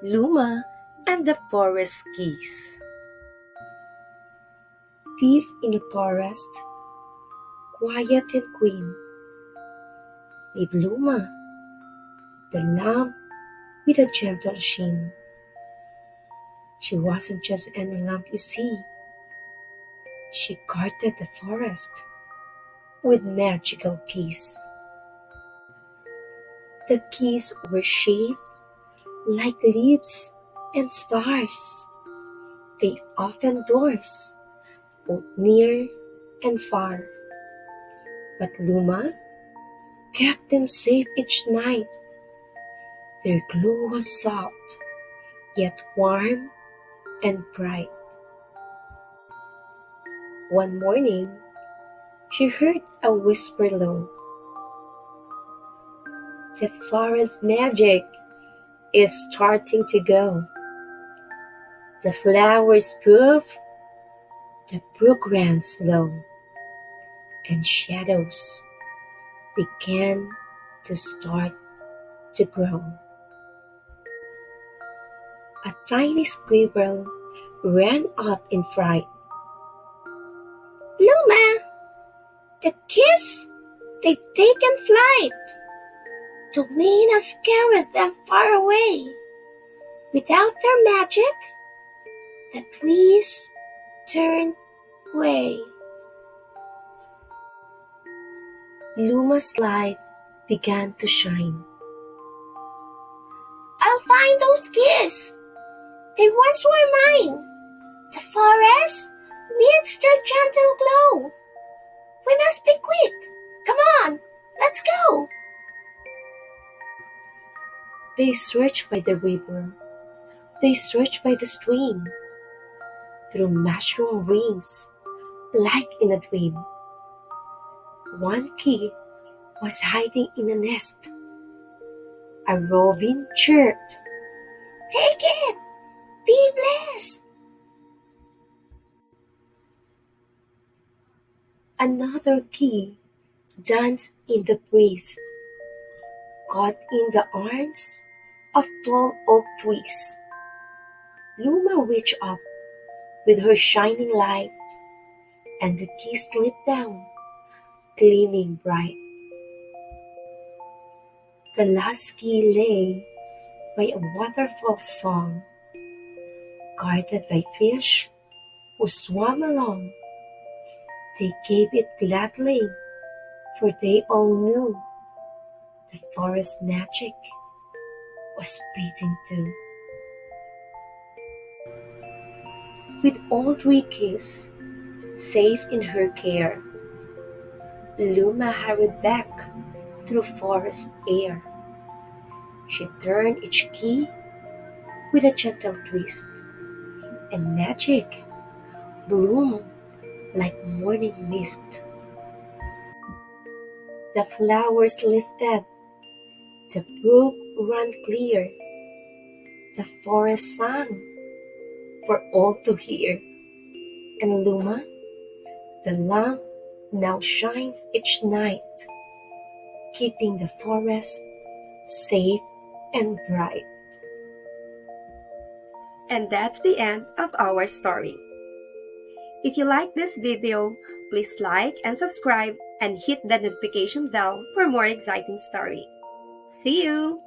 Luma and the Forest Geese. Deep in the forest, quiet and green, lived Luma, the lamp with a gentle sheen. She wasn't just any lamp you see. She guarded the forest with magical keys. The keys were shaped like leaves and stars. They opened doors, both near and far. But Luma kept them safe each night. Their glow was soft, yet warm and bright. One morning, she heard a whisper low. The forest magic is starting to go. The flowers prove, the brook ran slow, and shadows began to start to grow. A tiny squirrel ran up in fright. Luma, the geese, they've taken flight. The wind has carried them far away. Without their magic, the trees turned gray. Luma's light began to shine. I'll find those geese. They once were mine. The forest needs their gentle glow. We must be quick. Come on, let's go. They searched by the river. They searched by the stream. Through mushroom rings, like in a dream. One key was hiding in a nest. A robin chirped. Take it! Be blessed! Another key danced in the breeze, caught in the arms of tall oak trees. Luma reached up with her shining light, and the key slipped down, gleaming bright. The last key lay by a waterfall song, guarded by fish who swam along. They gave it gladly, for they all knew the forest magic was beating too. With all three keys safe in her care, Luma hurried back through forest air. She turned each key with a gentle twist, and magic bloomed like morning mist. The flowers lifted, the brook ran clear, the forest sang for all to hear, and Luma, the lamp, now shines each night, keeping the forest safe and bright. And that's the end of our story. If you like this video, please like and subscribe and hit the notification bell for more exciting story. See you!